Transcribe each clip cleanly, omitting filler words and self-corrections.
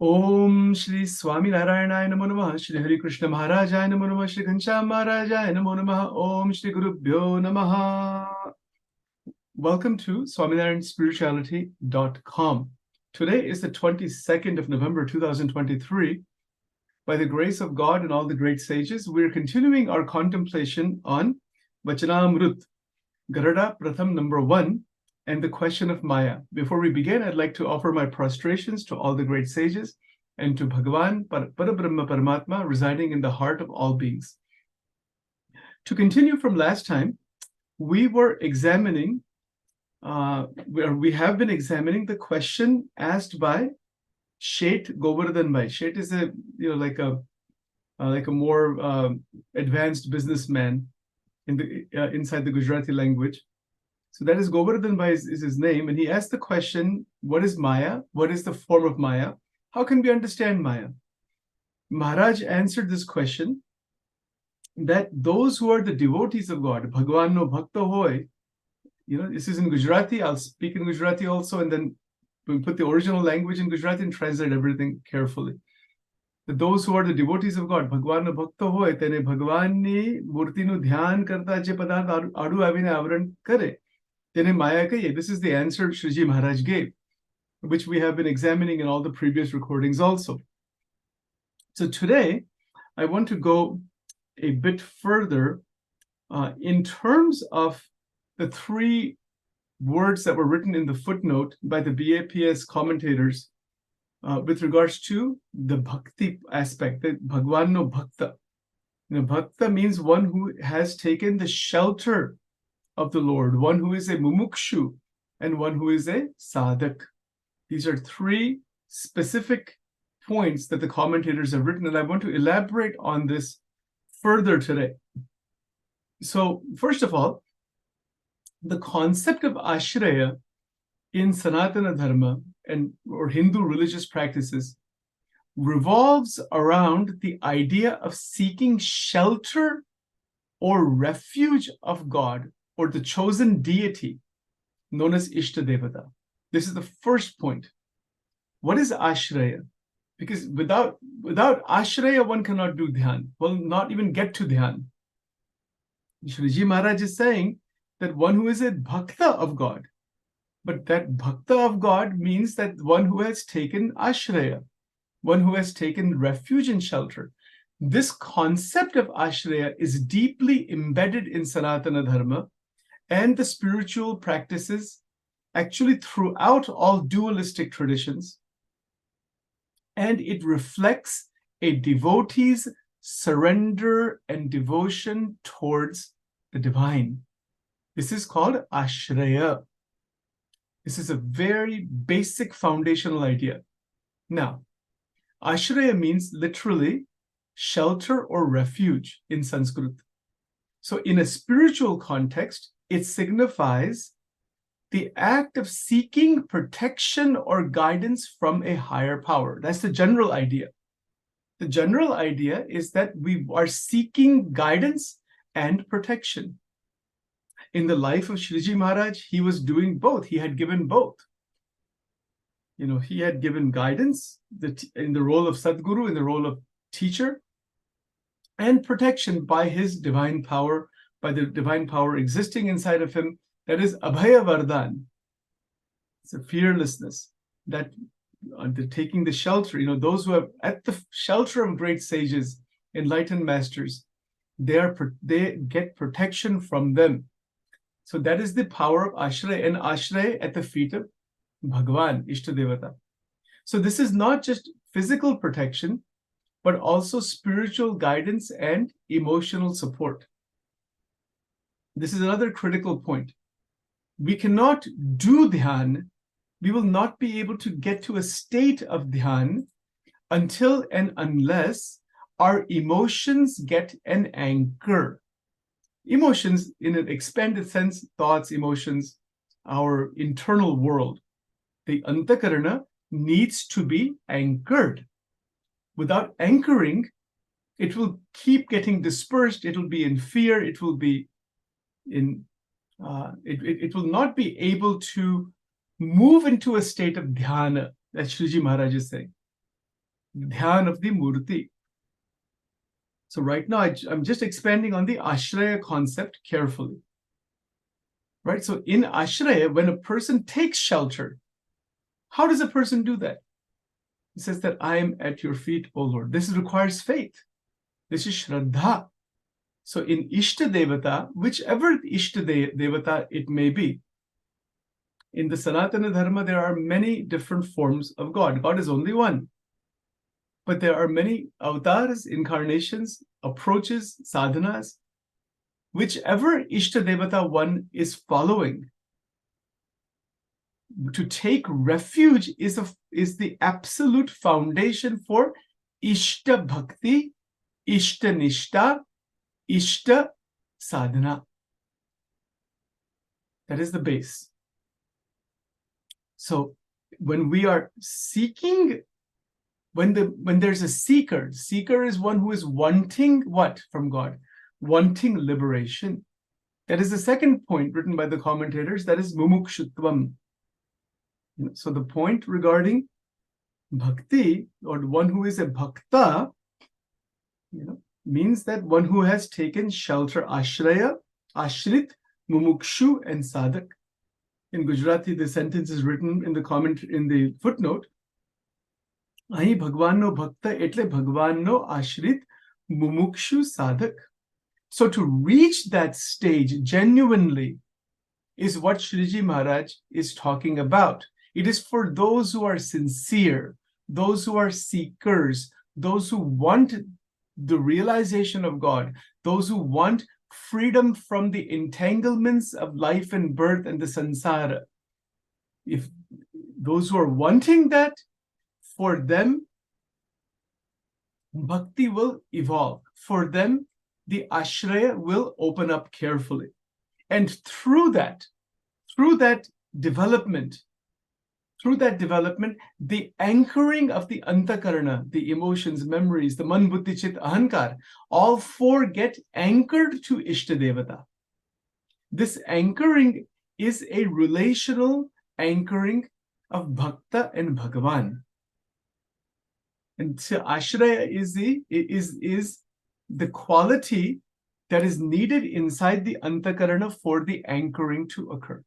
Om Shri Swaminarayan Namo Namah, Shri Hari Krishna Maharajaya Namo Namah, Shri Ghanshyam Maharajaya Namo Namah, Om Shri Gurubhyo Namaha. Welcome to SwaminarayanSpirituality.com. Today is the 22nd of November 2023. By the grace of God and all the great sages, we're continuing our contemplation on Vachanamrut, Garada Pratham number 1, and the question of Maya. Before we begin, I'd like to offer my prostrations to all the great sages and to Bhagavan, Parabrahma Paramatma, residing in the heart of all beings. To continue from last time, we were examining, we have been examining the question asked by Shet Govardhan Bhai. Shet is like a more advanced businessman in the inside the Gujarati language. So that is Govardhan Bhai is his name, and he asked the question, what is Maya? What is the form of Maya? How can we understand Maya? Maharaj answered this question that those who are the devotees of God, Bhagwan no Bhakta hoy, this is in Gujarati, I'll speak in Gujarati also, and then we put the original language in Gujarati and translate everything carefully. That those who are the devotees of God, Bhagwan no Bhakta hoy, તેને ભગવાનની મૂર્તિનું ધ્યાન કરતા જે પદાર્થ આડું આવીને આવરણ કરે, તેને Maya કહીએ. This is the answer Shriji Maharaj gave, which we have been examining in all the previous recordings also. So today, I want to go a bit further in terms of the three words that were written in the footnote by the BAPS commentators with regards to the bhakti aspect, the Bhagwan no Bhakta. Bhakta means one who has taken the shelter of the Lord, one who is a mumukshu, and one who is a sadhak. These are three specific points that the commentators have written, and I want to elaborate on this further today. So, first of all, the concept of ashraya in Sanatana Dharma or Hindu religious practices revolves around the idea of seeking shelter or refuge of God or the chosen deity known as Ishtadevata. This is the first point. What is ashraya? Because without ashraya, one cannot do dhyan. Well, not even get to dhyan. Shriji Maharaj is saying that one who is a bhakta of God, but that bhakta of God means that one who has taken ashraya, one who has taken refuge and shelter. This concept of ashraya is deeply embedded in Sanatana Dharma and the spiritual practices actually throughout all dualistic traditions. And it reflects a devotee's surrender and devotion towards the divine. This is called ashraya. This is a very basic foundational idea. Now, ashraya means literally shelter or refuge in Sanskrit. So in a spiritual context, it signifies the act of seeking protection or guidance from a higher power. That's the general idea. The general idea is that we are seeking guidance and protection. In the life of Shriji Maharaj, he was doing both. He had given both. He had given guidance in the role of Sadguru, in the role of teacher, and protection by his divine power, by the divine power existing inside of him. That is Abhaya Vardhan. It's a fearlessness, that taking the shelter. Those who are at the shelter of great sages, enlightened masters, they get protection from them. So that is the power of ashraya, and ashraya at the feet of Bhagwan, Ishtadevata. So this is not just physical protection, but also spiritual guidance and emotional support. This is another critical point. We cannot do dhyan, we will not be able to get to a state of dhyan until and unless our emotions get an anchor. Emotions, in an expanded sense, thoughts, emotions, our internal world. The antakarana needs to be anchored. Without anchoring, it will keep getting dispersed. It will be in fear. It will be in. It will not be able to move into a state of dhyana, that Shriji Maharaj is saying. dhyan of the murti. So right now, I'm just expanding on the ashraya concept carefully. Right? So in ashraya, when a person takes shelter, how does a person do that? He says that I am at your feet, O Lord. This requires faith. This is shraddha. So in Ishta Devata, whichever Ishta Devata it may be, in the Sanatana Dharma, there are many different forms of God. God is only one. But there are many avatars, incarnations, approaches, sadhanas. Whichever Ishta Devata one is following, to take refuge is the absolute foundation for Ishta Bhakti, Ishta Nishta, Ishta Sadhana. That is the base. So when we are seeking, when there's a seeker is one who is wanting what from God? Wanting liberation. That is the second point written by the commentators, that is mumukshutvam. So the point regarding bhakti, or one who is a bhakta, means that one who has taken shelter, ashraya, ashrit, mumukshu, and sadak. In Gujarati, the sentence is written in the footnote. Ahi bhagwanno bhakta etle bhagwanno ashrit mumukshu sadak. So to reach that stage genuinely is what Shriji Maharaj is talking about. It is for those who are sincere, those who are seekers, those who want the realization of God, those who want freedom from the entanglements of life and birth and the samsara. If those who are wanting that, for them, bhakti will evolve. For them, the ashraya will open up carefully. And through that development, the anchoring of the antakarana, the emotions, memories, the man, buddhi, chit, ahankar, all four get anchored to Ishta Devata. This anchoring is a relational anchoring of Bhakta and Bhagavan. And so ashraya is the quality that is needed inside the antakarana for the anchoring to occur.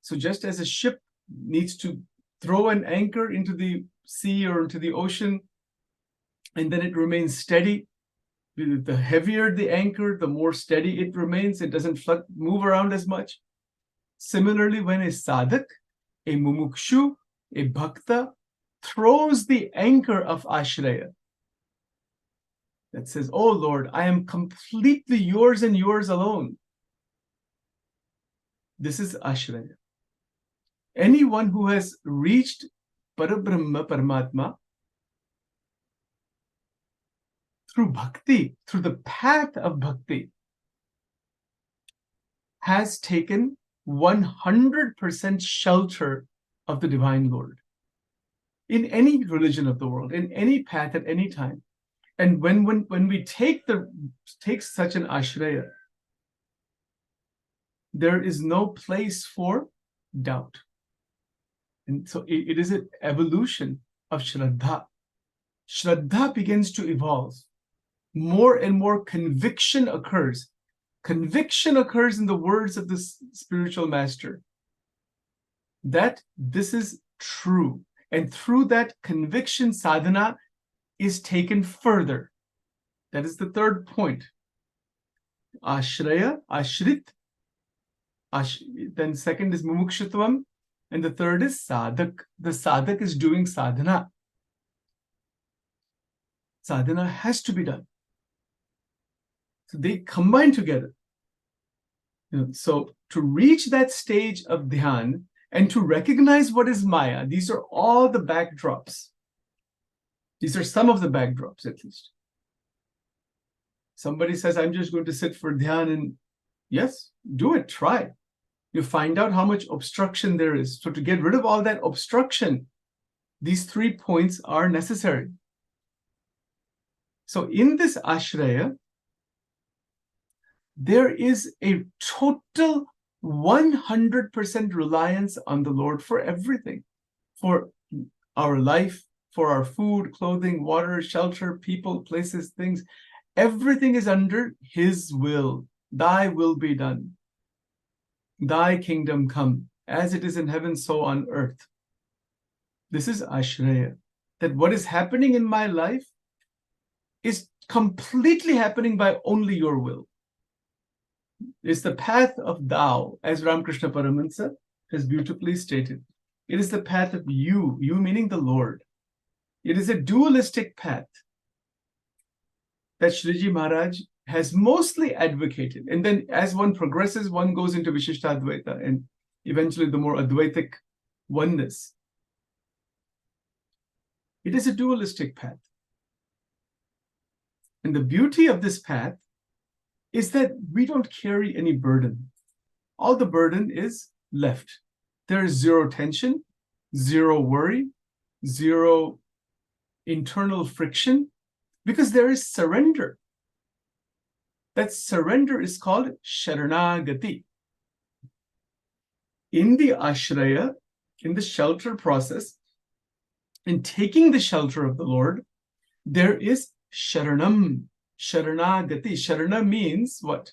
So just as a ship needs to throw an anchor into the sea or into the ocean, and then it remains steady, the heavier the anchor, the more steady it remains. It doesn't move around as much. Similarly, when a sadhak, a mumukshu, a bhakta, throws the anchor of ashraya, that says, oh Lord, I am completely yours and yours alone. This is ashraya. Anyone who has reached Parabrahma, Paramatma, through bhakti, through the path of bhakti, has taken 100% shelter of the Divine Lord. In any religion of the world, in any path at any time. And when we take such an ashraya, there is no place for doubt. And so it is an evolution of Shraddha. Shraddha begins to evolve. More and more conviction occurs. Conviction occurs in the words of the spiritual master that this is true. And through that conviction, sadhana is taken further. That is the third point. Ashraya, ashrit. Then second is mumukshutvam. And the third is sadhak. The sadhak is doing sadhana. Sadhana has to be done. So they combine together. So to reach that stage of dhyan and to recognize what is Maya, these are all the backdrops. These are some of the backdrops, at least. Somebody says, I'm just going to sit for dhyan, and yes, do it, try. You find out how much obstruction there is. So to get rid of all that obstruction, these 3 points are necessary. So in this ashraya, there is a total 100% reliance on the Lord for everything, for our life, for our food, clothing, water, shelter, people, places, things. Everything is under His will. Thy will be done. Thy kingdom come, as it is in heaven, so on earth. This is Ashraya. That what is happening in my life is completely happening by only your will. It's the path of thou, as Ramakrishna Paramahansa has beautifully stated. It is the path of you meaning the Lord. It is a dualistic path that Shriji Maharaj has mostly advocated. And then as one progresses, one goes into Vishishtadvaita and eventually the more Advaitic oneness. It is a dualistic path. And the beauty of this path is that we don't carry any burden. All the burden is left. There is zero tension, zero worry, zero internal friction, because there is surrender. That surrender is called Sharanagati. In the Ashraya, in the shelter process, in taking the shelter of the Lord, there is Sharanam, Sharanagati. Sharana means what?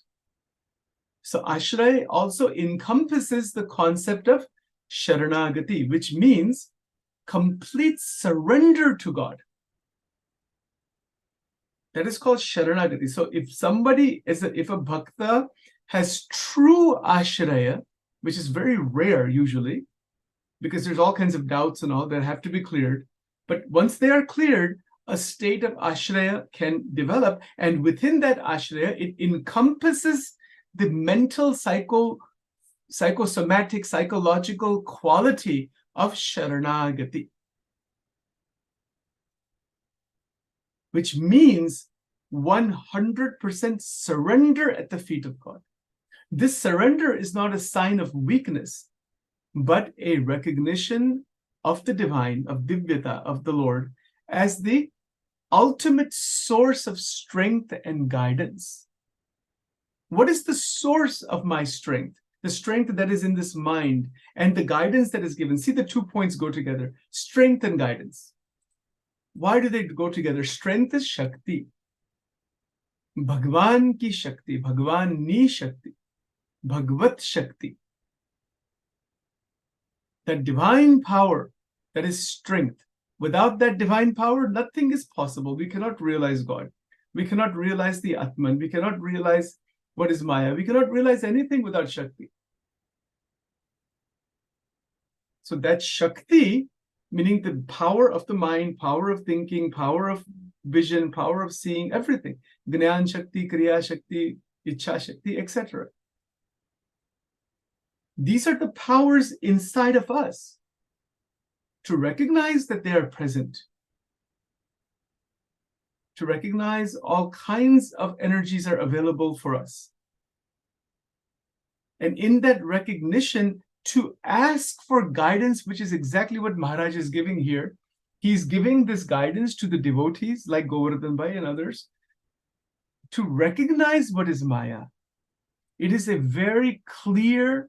So Ashraya also encompasses the concept of Sharanagati, which means complete surrender to God. That is called Sharanagati. So if somebody if a bhakta has true Ashraya, which is very rare usually, because there's all kinds of doubts and all that have to be cleared. But once they are cleared, a state of Ashraya can develop. And within that Ashraya, it encompasses the mental, psychosomatic, psychological quality of Sharanagati, which means 100% surrender at the feet of God. This surrender is not a sign of weakness, but a recognition of the divine, of Divyata, of the Lord, as the ultimate source of strength and guidance. What is the source of my strength? The strength that is in this mind and the guidance that is given. See, the 2 points go together, strength and guidance. Why do they go together? Strength is Shakti. Bhagwan ki Shakti, Bhagwan ni Shakti, Bhagvat Shakti. That divine power, that is strength. Without that divine power, nothing is possible. We cannot realize God. We cannot realize the Atman. We cannot realize what is Maya. We cannot realize anything without Shakti. So that Shakti, meaning the power of the mind, power of thinking, power of vision, power of seeing, everything. Gnan Shakti, Kriya Shakti, Ichha Shakti, etc. These are the powers inside of us to recognize that they are present, to recognize all kinds of energies are available for us. And in that recognition, to ask for guidance, which is exactly what Maharaj is giving here. He's giving this guidance to the devotees like Govardhan Bhai and others to recognize what is Maya. It is a very clear,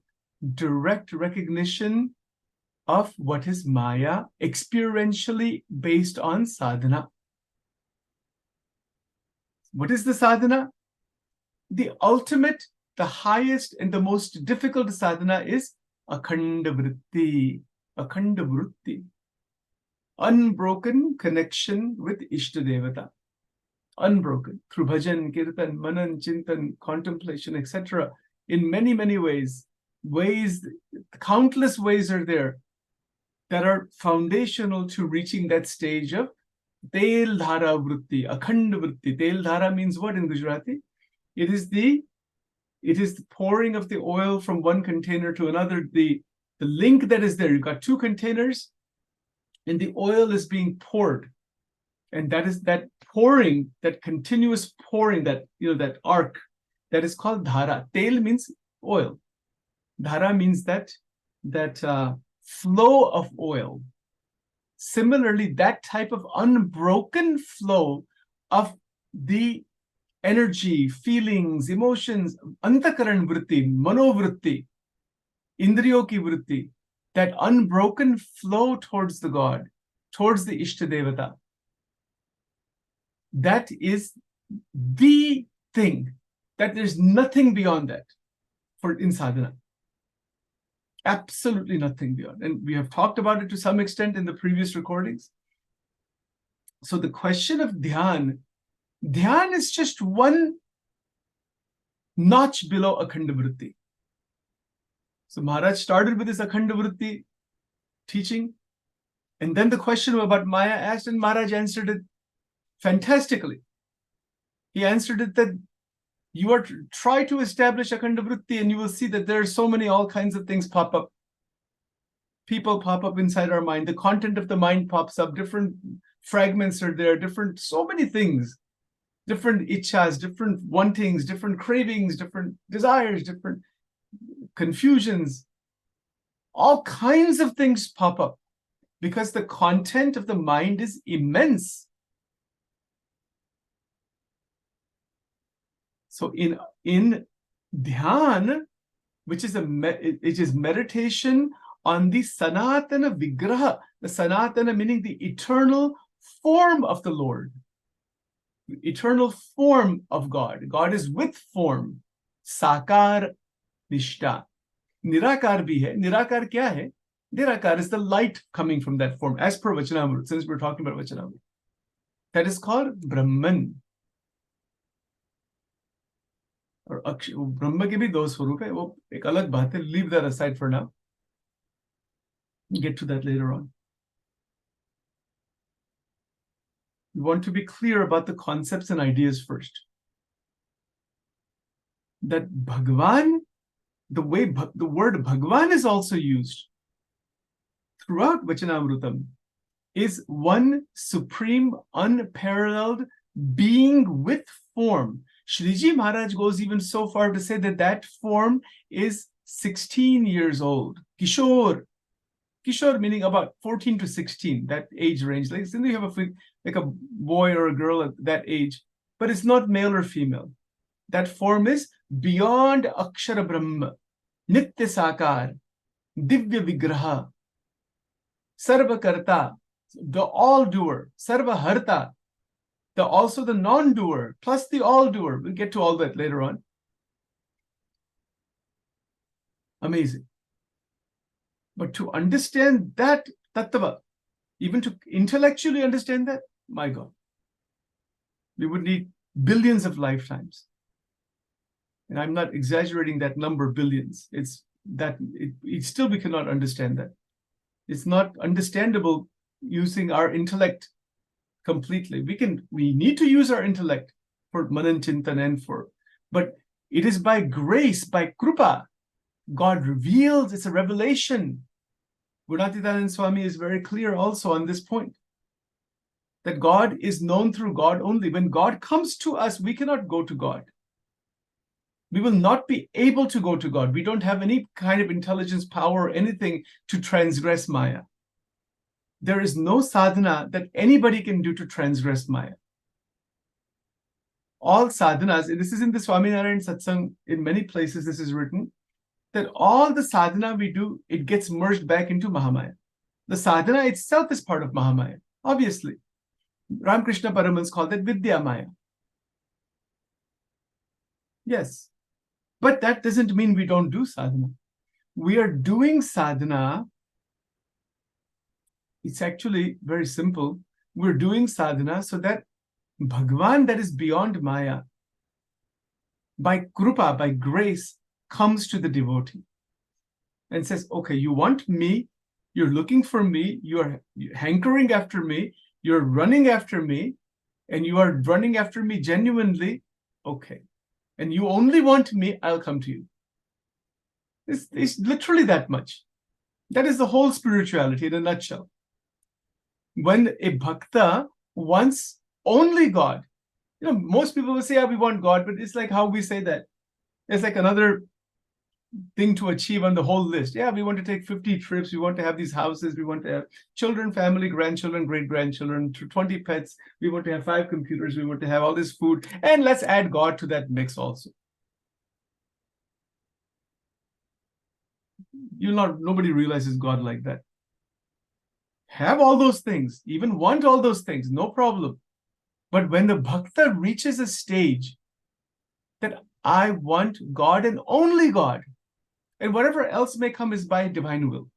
direct recognition of what is Maya, experientially based on sadhana. What is the sadhana? The ultimate, the highest, and the most difficult sadhana is Akhanda Vritti, Akhanda Vritti. Unbroken connection with Ishtadevata. Unbroken through bhajan, kirtan, manan, chintan, contemplation, etc. In many, many ways, countless ways are there that are foundational to reaching that stage of Tel Dhara Vritti, Akhanda Vritti. Tel Dhara means what in Gujarati? It is the pouring of the oil from one container to another, the link that is there. You've got two containers, and the oil is being poured. And that is that pouring, that continuous pouring, that arc, that is called dhara. Tel means oil. Dhara means that flow of oil. Similarly, that type of unbroken flow of the energy, feelings, emotions, antakaran vritti, manovritti, indriyo ki vritti, that unbroken flow towards the God, towards the Ishtadevata. That is the thing, that there's nothing beyond that in sadhana. Absolutely nothing beyond. And we have talked about it to some extent in the previous recordings. So the question of dhyan is just one notch below Akhanda Vritti. So Maharaj started with his Akhanda Vritti teaching, and then the question about Maya asked, and Maharaj answered it fantastically. He answered it that you are try to establish Akhanda Vritti, and you will see that there are so many, all kinds of things pop up. People pop up inside our mind. The content of the mind pops up. Different fragments are there. So many things. Different ichhas, different wantings, different cravings, different desires, different confusions. All kinds of things pop up because the content of the mind is immense. So in dhyan, which is it is meditation on the sanatana vigraha, the sanatana meaning the eternal form of the Lord, the eternal form of God. God is with form. Sakar nishta. Nirakar bhi hai. Nirakar kya hai? Nirakar is the light coming from that form, as per Vachanamrut, since we're talking about Vachanamrut. That is called Brahman. और ब्रह्म के भी दो स्वरूप है, वो एक अलग बात है. Leave that aside for now. Get to that later on. We want to be clear about the concepts and ideas first. That Bhagavan, the way the word Bhagavan is also used throughout Vachanamrutam, is one supreme, unparalleled being with form. Shriji Maharaj goes even so far to say that that form is 16 years old. Kishore. Kishore meaning about 14 to 16, that age range. Like, then you have like a boy or a girl at that age, but it's not male or female. That form is beyond Akshara Brahma, Nitya Sakar, Divya Vigraha, Sarva Karta, the all-doer, Sarva Harta, also the non-doer, plus the all-doer. We'll get to all that later on. Amazing. But to understand that tattva, even to intellectually understand that, my God, we would need billions of lifetimes. And I'm not exaggerating that number, billions. It's that still we cannot understand that. It's not understandable using our intellect completely. We need to use our intellect for Manan Chintan and but it is by grace, by krupa. God reveals, it's a revelation. Gunatidanand Swami is very clear also on this point, that God is known through God only. When God comes to us, we cannot go to God. We will not be able to go to God. We don't have any kind of intelligence, power, or anything to transgress Maya. There is no sadhana that anybody can do to transgress Maya. All sadhanas, and this is in the Swaminarayan satsang, in many places this is written, that all the sadhana we do, it gets merged back into Mahamaya. The sadhana itself is part of Mahamaya, obviously. Ramakrishna Paramans called it Vidya Maya. Yes. But that doesn't mean we don't do sadhana. We are doing sadhana. It's actually very simple. We're doing sadhana so that Bhagavan, that is beyond Maya, by krupa, by grace, comes to the devotee and says, okay, you want me, you're looking for me, you're hankering after me, you're running after me, and you are running after me genuinely, okay. And you only want me, I'll come to you. It's literally that much. That is the whole spirituality in a nutshell. When a bhakta wants only God, most people will say, yeah, we want God, but it's like how we say that. It's like another thing to achieve on the whole list. Yeah, we want to take 50 trips. We want to have these houses. We want to have children, family, grandchildren, great-grandchildren, 20 pets. We want to have 5 computers. We want to have all this food. And let's add God to that mix also. Nobody realizes God like that. have all those things, even want all those things, no problem. But when the bhakta reaches a stage that I want God and only God, and whatever else may come is by divine will,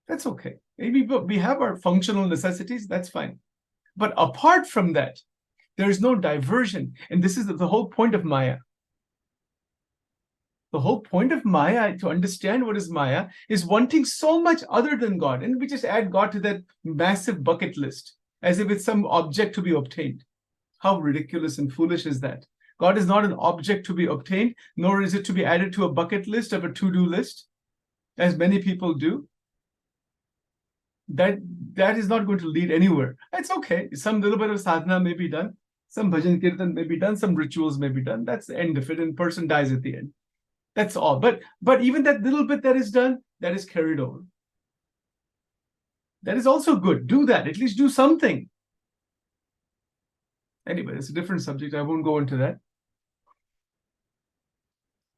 that's okay. Maybe we have our functional necessities, that's fine. But apart from that, there is no diversion. And this is the whole point of Maya. The whole point of Maya, to understand what is Maya, is wanting so much other than God. And we just add God to that massive bucket list as if it's some object to be obtained. How ridiculous and foolish is that? God is not an object to be obtained, nor is it to be added to a bucket list of a to-do list, as many people do. That is not going to lead anywhere. It's okay. Some little bit of sadhana may be done. Some bhajan kirtan may be done. Some rituals may be done. That's the end of it. And person dies at the end. That's all. But even that little bit that is done, that is carried over. That is also good. Do that. At least do something. Anyway, it's a different subject. I won't go into that.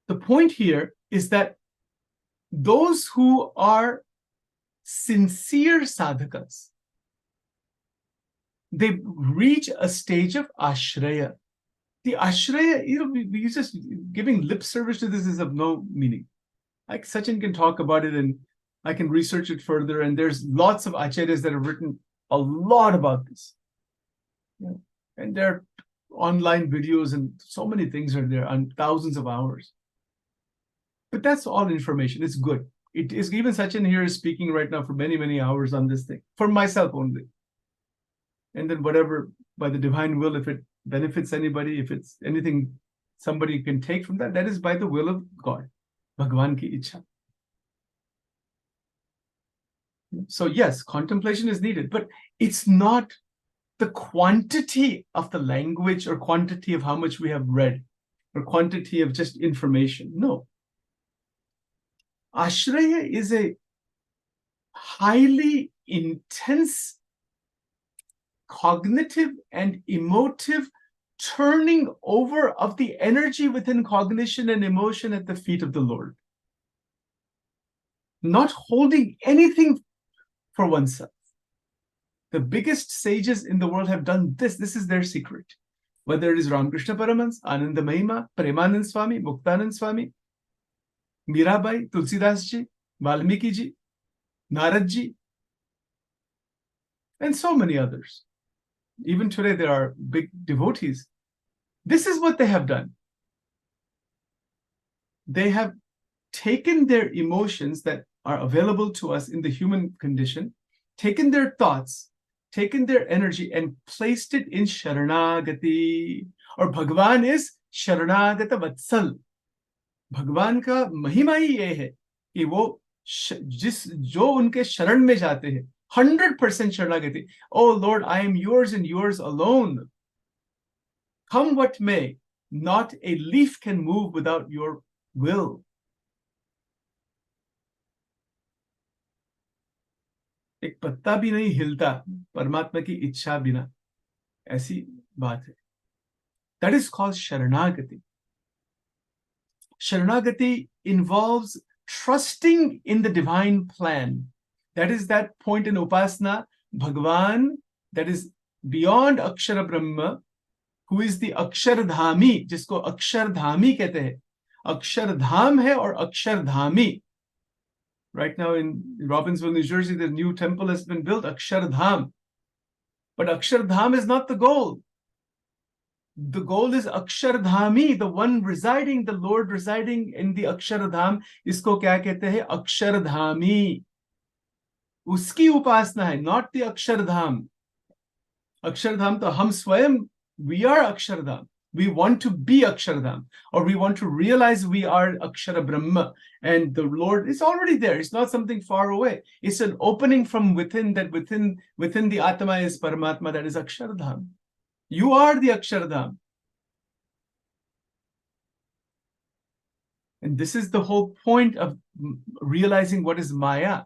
The point here is that those who are sincere sadhakas, they reach a stage of ashraya. The ashraya, we just giving lip service to this is of no meaning. Like Sachin can talk about it and I can research it further. And there's lots of acharyas that have written a lot about this. Yeah. And there are online videos and so many things are there on thousands of hours. But that's all information. It's good. It is, even Sachin here is speaking right now for many, many hours on this thing, for myself only. And then whatever, by the divine will, if it benefits anybody, if it's anything somebody can take from that, that is by the will of God. Bhagwan ki ichha. So yes, contemplation is needed, but it's not the quantity of the language or quantity of how much we have read or quantity of just information. No. Ashraya is a highly intense cognitive and emotive turning over of the energy within cognition and emotion at the feet of the Lord. Not holding anything for oneself. The biggest sages in the world have done this. This is their secret. Whether it is Ramakrishna Paramahans, Ananda Mahima, Premanand Swami, Muktanand Swami, Mirabai, Tulsidas Ji, Valmiki Ji, Narad Ji, and so many others. Even today, there are big devotees. This is what they have done. They have taken their emotions that are available to us in the human condition, taken their thoughts, taken their energy, and placed it in Sharanagati. Or Bhagwan is Sharanagata Vatsal. भगवान का महिमा ही ये है कि वो जो उनके शरण में जाते हैं 100% शरणागति. Oh Lord, I am yours and yours alone. Come what may, not a leaf can move without your will. एक पत्ता भी नहीं हिलता परमात्मा की इच्छा बिना. ऐसी बात है. That is called sharanagati. Sharanagati involves trusting in the divine plan. That is that point in Upasana, Bhagwan, that is beyond Akshara Brahma, who is the Akshardhami, जिसको Akshardhami कहते हैं. Akshardham है और Akshardhami. Right now in Robbinsville, New Jersey, the new temple has been built, Akshardham. But Akshardham is not the goal. The goal is Akshardhami, the one residing, the Lord residing in the Akshardham. इसको क्या कहते हैं? Akshardhami. उसकी उपासना है, not the Akshardham. Akshardham तो हम स्वयं, we are Akshardham. We want to be Akshardham, or we want to realize we are Akshara Brahma, and the Lord is already there. It's not something far away. It's an opening from within, that within the Atma is Paramatma, that is Akshardham. You are the Akshardham. And this is the whole point of realizing what is Maya.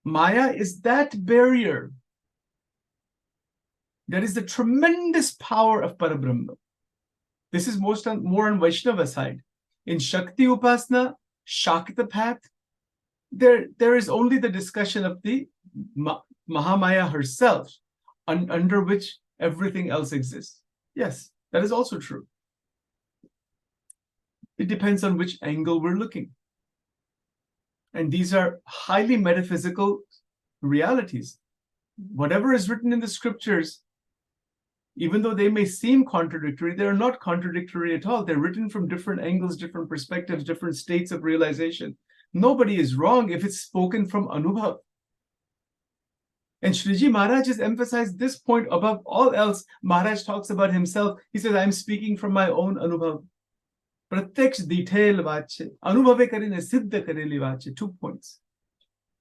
Maya is that barrier. That is the tremendous power of Parabrahma. This is more on Vaishnava side. In Shakti Upasana, Shakta path, there is only the discussion of the Mahamaya herself, under which everything else exists. Yes, that is also true. It depends on which angle we're looking. And these are highly metaphysical realities. Whatever is written in the scriptures, even though they may seem contradictory, they're not contradictory at all. They're written from different angles, different perspectives, different states of realization. Nobody is wrong if it's spoken from Anubhav. And Shriji Maharaj has emphasized this point above all else. Maharaj talks about himself. He says, I'm speaking from my own Anubhav. Pratyaksh detail vache. Anubhave karine siddha kareli vache. 2 points.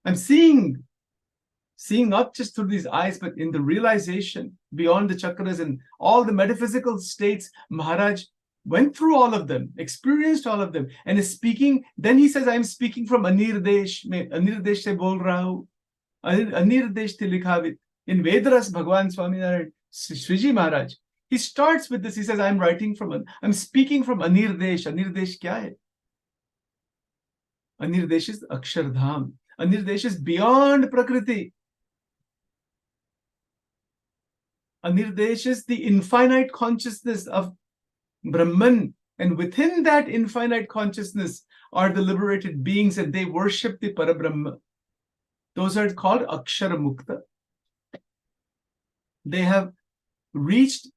I'm seeing not just through these eyes, but in the realization beyond the chakras and all the metaphysical states. Maharaj went through all of them, experienced all of them, and is speaking. Then he says, I'm speaking from Anirdesh. Anirdesh se bol raha hu. Anirdesh te likhavit. In Vedaras, Bhagwan Swaminarayan, Sriji Maharaj, he starts with this. He says, I'm speaking from Anirdesh. Anirdesh kya hai? Anirdesh is Akshardham. Anirdesh is beyond Prakriti. Anirdesh is the infinite consciousness of Brahman. And within that infinite consciousness are the liberated beings, and they worship the Parabrahma. Those are called Akshara Mukta. They have reached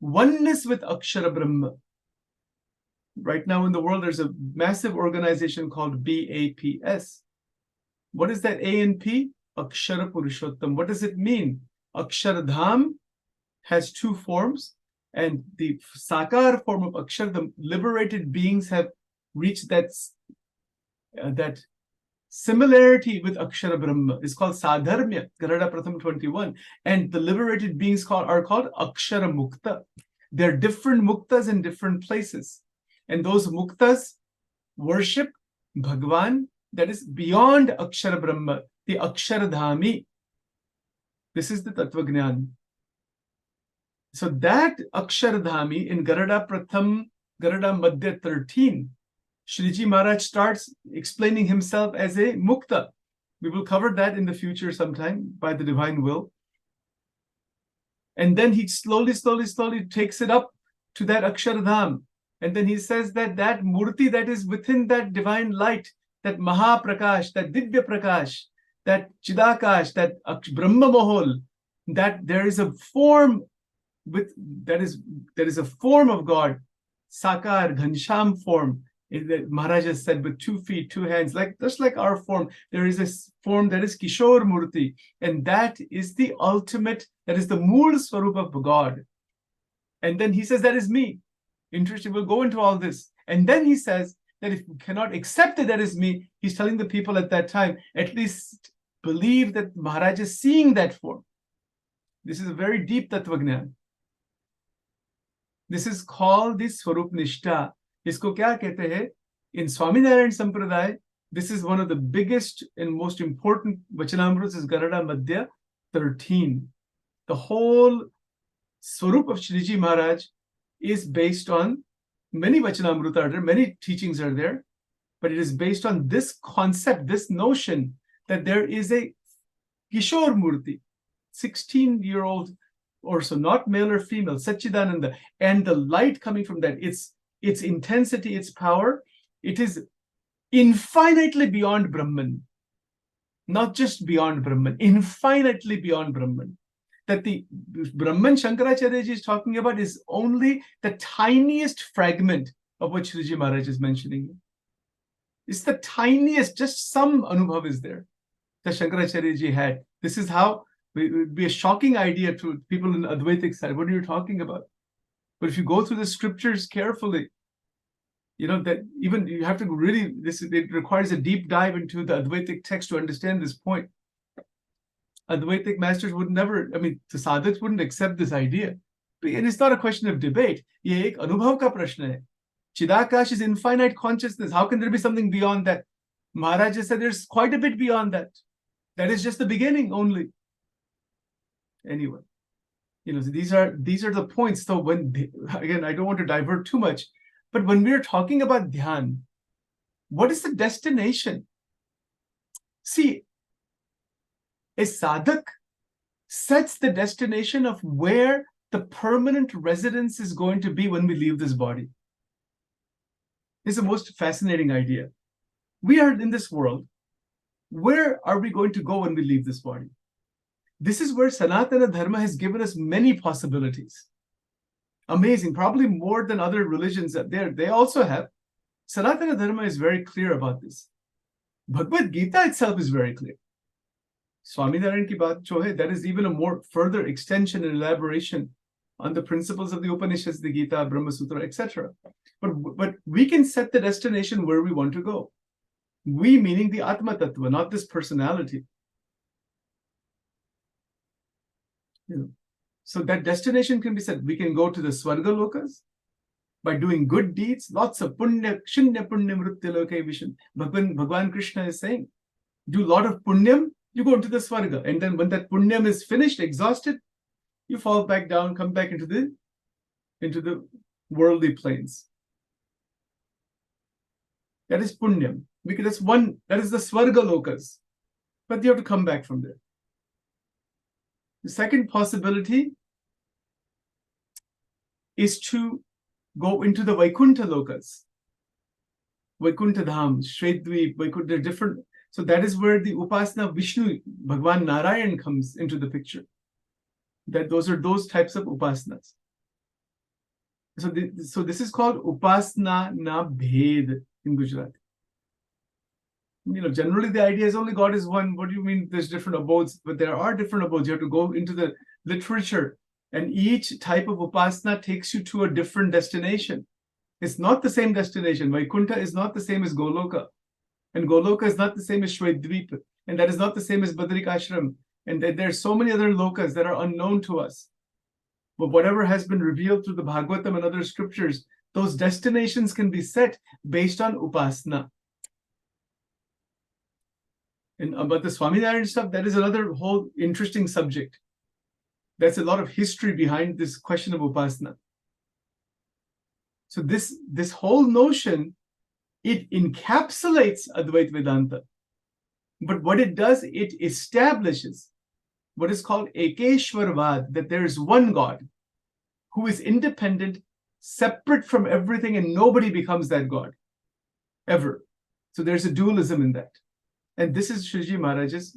oneness with Akshara Brahma. Right now in the world, there's a massive organization called BAPS. What is that A and P? Akshara Purushottam. What does it mean? Akshardham has 2 forms, and the Sakar form of Akshar, the liberated beings have reached that similarity with Akshara Brahma. It's called Sadharmya, Garada Pratham 21. And the liberated beings are called Akshara Mukta. They're different muktas in different places. And those muktas worship Bhagwan, that is beyond Akshara Brahma, the Aksharadhami. This is the Tattvagnan. So that Aksharadhami in Garada Pratham, Garada Madhya 13, Shriji Maharaj starts explaining himself as a mukta. We will cover that in the future sometime by the divine will. And then he slowly takes it up to that Akshardham. And then he says that murti that is within that divine light, that Mahaprakash, that Divya Prakash, that Chidakash, that Brahma Mohol, that there is a form that is a form of God, Sakar, Ghansham form. Maharaj has said with 2 feet, 2 hands, just like our form, there is a form that is Kishore Murti, and that is the ultimate, that is the Mool Swarup of God. And then he says, that is me. Interesting, we'll go into all this. And then he says that if you cannot accept that is me, he's telling the people at that time, at least believe that Maharaj is seeing that form. This is a very deep Tattvagnan. This is called the Swarup Nishtha. Isko kya kehte hai? In Swaminarayan Sampradaya, this is one of the biggest and most important Vachanamruts is Garada Madhya 13. The whole Swarup of Shriji Maharaj is based on many Vachanamruta are there, many teachings are there, but it is based on this concept, this notion that there is a Kishore Murti, 16-year-old or so, not male or female, Satchidananda, and the light coming from that, its intensity, its power, it is infinitely beyond Brahman. Not just beyond Brahman, infinitely beyond Brahman. That the Brahman Shankaracharya ji is talking about is only the tiniest fragment of what Shriji Maharaj is mentioning. It's the tiniest, just some Anubhav is there that Shankaracharya ji had. This is how it would be a shocking idea to people in the Advaitic side. What are you talking about? But if you go through the scriptures carefully, you know that even you have to really, it requires a deep dive into the Advaitic text to understand this point. Advaitic masters would never, the sadhaks wouldn't accept this idea. And it's not a question of debate. Ye ek anubhav ka prashna hai. Chidakash is infinite consciousness. How can there be something beyond that? Maharaj has said there's quite a bit beyond that. That is just the beginning only. Anyway, so these are the points. So again, I don't want to divert too much, but when we're talking about dhyan, what is the destination? See, a sadhak sets the destination of where the permanent residence is going to be when we leave this body. It's the most fascinating idea. We are in this world. Where are we going to go when we leave this body? This is where Sanatana Dharma has given us many possibilities. Amazing, probably more than other religions that they also have. Sanatana Dharma is very clear about this. Bhagavad Gita itself is very clear. Swaminarayan ki baat jo hai, that is even a more further extension and elaboration on the principles of the Upanishads, the Gita, Brahma Sutra, etc. But we can set the destination where we want to go. We meaning the Atma Tattva, not this personality. So that destination can be set. We can go to the Swarga Lokas by doing good deeds, lots of punya, shunya punya mritya loke vishan. Bhagwan Krishna is saying, do a lot of punyam, you go into the Swarga. And then when that punyam is finished, exhausted, you fall back down, come back into the worldly planes. That is punyam. Because that is the Swarga Lokas. But you have to come back from there. The second possibility is to go into the Vaikuntha Lokas. Vaikuntha Dham, Shredvip, Vaikuntha, different. So that is where the Upasana Vishnu, Bhagwan Narayan comes into the picture. Those are those types of Upasanas. So this is called Upasana na Bhed in Gujarati. Generally the idea is only God is one. What do you mean there's different abodes? But there are different abodes. You have to go into the literature, and each type of upasana takes you to a different destination. It's not the same destination. Vaikuntha is not the same as Goloka. And Goloka is not the same as Shvedvipa. And that is not the same as Badrik Ashram. And there are so many other lokas that are unknown to us. But whatever has been revealed through the Bhagavatam and other scriptures, those destinations can be set based on upasana. And about the Swaminarayan stuff, that is another whole interesting subject. There's a lot of history behind this question of upasana. So this whole notion, it encapsulates Advaita Vedanta. But what it does, it establishes what is called Ekeshwarvad, that there is one God who is independent, separate from everything, and nobody becomes that God, ever. So there's a dualism in that. And this is Sriji Maharaj's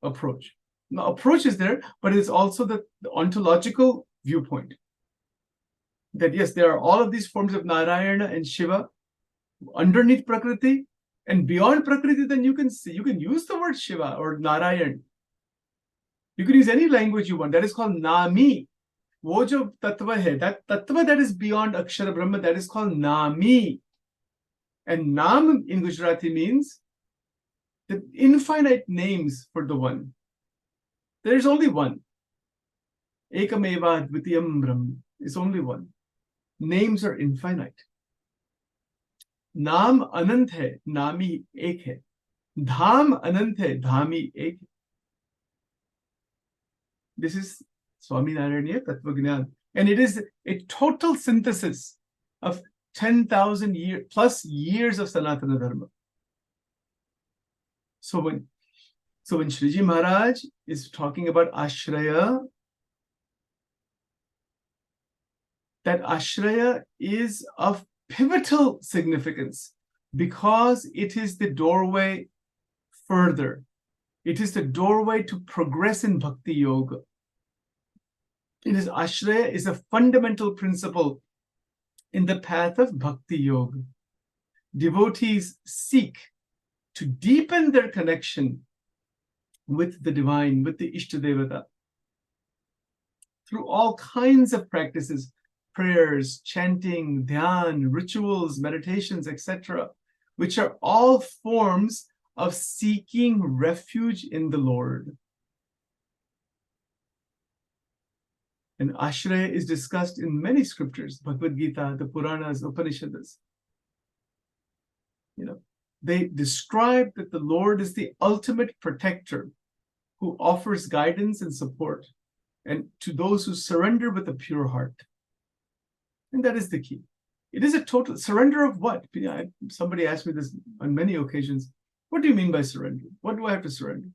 approach. Now, approach is there, but it's also the ontological viewpoint. That yes, there are all of these forms of Narayana and Shiva underneath Prakriti, and beyond Prakriti, then you can use the word Shiva or Narayan. You can use any language you want. That is called Nami. Wo jo tattva hai, that tattva that is beyond Akshara Brahma, that is called Nami. And Nam in Gujarati means the infinite names for the one. There is only one. Ekameva Dvitiyam Brahma is only one. Names are infinite. Naam anant hai, Nami ek hai. Dham anant hai, Dhami ek hai. This is Swaminarayan Tattva Gnan. And it is a total synthesis of 10,000 plus years of Sanatana Dharma. So when Sriji Maharaj is talking about Ashraya, that Ashraya is of pivotal significance because it is the doorway further. It is the doorway to progress in Bhakti Yoga. It is Ashraya is a fundamental principle in the path of Bhakti Yoga. Devotees seek to deepen their connection with the divine, with the Ishtadevata, through all kinds of practices, prayers, chanting, dhyan, rituals, meditations, etc., which are all forms of seeking refuge in the Lord. And Ashraya is discussed in many scriptures, Bhagavad Gita, the Puranas, Upanishads. They describe that the Lord is the ultimate protector who offers guidance and support, and to those who surrender with a pure heart. And that is the key. It is a total surrender of what? Somebody asked me this on many occasions. What do you mean by surrender? What do I have to surrender?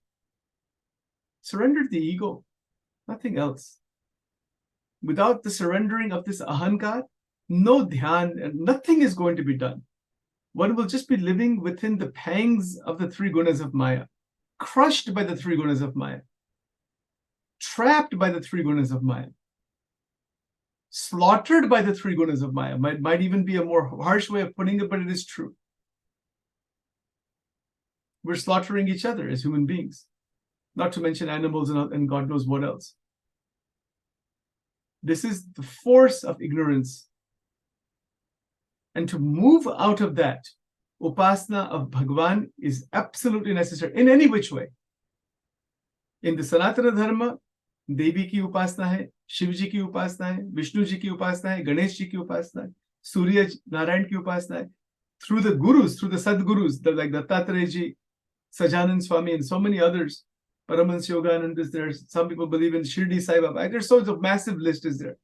Surrender the ego. Nothing else. Without the surrendering of this ahankar, no dhyan, and nothing is going to be done. One will just be living within the pangs of the three gunas of Maya, crushed by the three gunas of Maya, trapped by the three gunas of Maya, slaughtered by the three gunas of Maya. Might even be a more harsh way of putting it, but it is true. We're slaughtering each other as human beings, not to mention animals and God knows what else. This is the force of ignorance. And to move out of that, upasana of Bhagavan is absolutely necessary in any which way. In the Sanatana Dharma, Devi ki upasana hai, Shivji ki upasana hai, Vishnu ji ki upasana hai, Ganesh ji ki upasana hai, Surya Narayan ki upasana hai. Through the gurus, through the Sadgurus, like Dattatreya ji, Sajanand Swami, and so many others, Paramahansa Yogananda is there. Some people believe in Shirdi Sai Baba. There's so a massive list is there.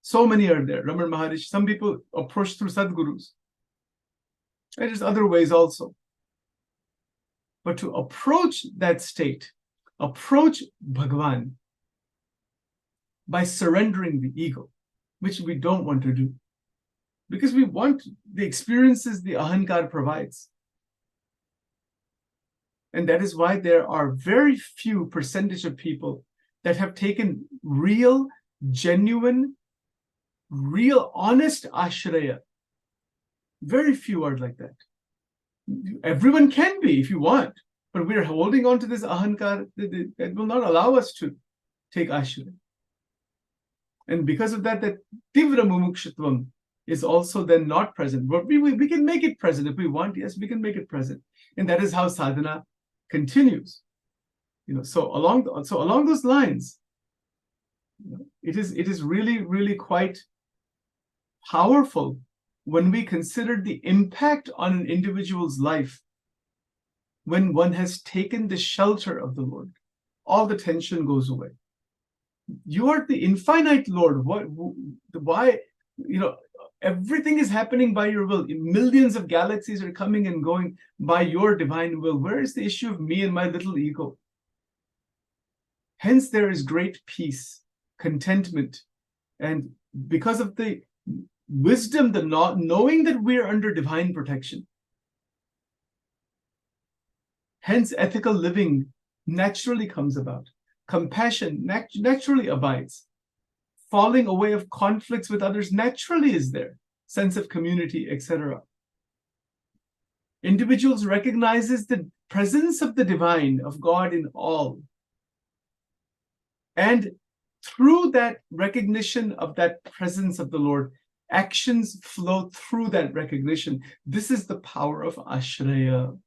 So many are there. Raman Maharishi. Some people approach through Sadgurus. And there's other ways also. But to approach that state, approach Bhagavan by surrendering the ego, which we don't want to do. Because we want the experiences the ahankar provides. And that is why there are very few percentage of people that have taken real, genuine, real, honest ashraya. Very few are like that. Everyone can be if you want, but we're holding on to this ahankar that will not allow us to take ashraya. And because of that tivra mumukshitvam is also then not present. But we can make it present if we want. Yes, we can make it present. And that is how sadhana continues. So along those lines, it is really, really quite powerful when we consider the impact on an individual's life when one has taken the shelter of the Lord. All the tension goes away. You are the infinite Lord. Why? Everything is happening by your will. Millions of galaxies are coming and going by your divine will. Where is the issue of me and my little ego? Hence, there is great peace, contentment, and because of the wisdom, the knowing that we're under divine protection. Hence, ethical living naturally comes about. Compassion naturally abides. Falling away of conflicts with others naturally is there. Sense of community, etc. Individuals recognizes the presence of the divine, of God in all. And through that recognition of that presence of the Lord, actions flow through that recognition. This is the power of Ashraya.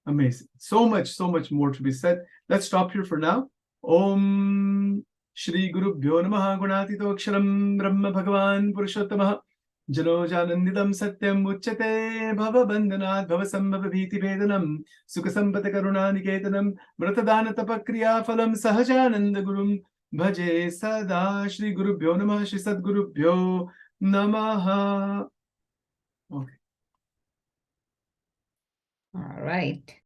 Amazing. So much more to be said. Let's stop here for now. Om Shri Guru Bhyo Namaha Gunatito Aksharam Brahma Bhagavan Purushottamah Jano Janandidam Satyam Uchate Bhava Bandhanat Bhava Sambhava Bhiti Vedanam Sukha Sampata Karuna Niketanam Mratadana Tapakriya Phalam Sahajananda Gurum Bhaje Sada. Shri Guru Bhyo Namaha Shri Sadguru Bhyo Namaha. Okay. All right.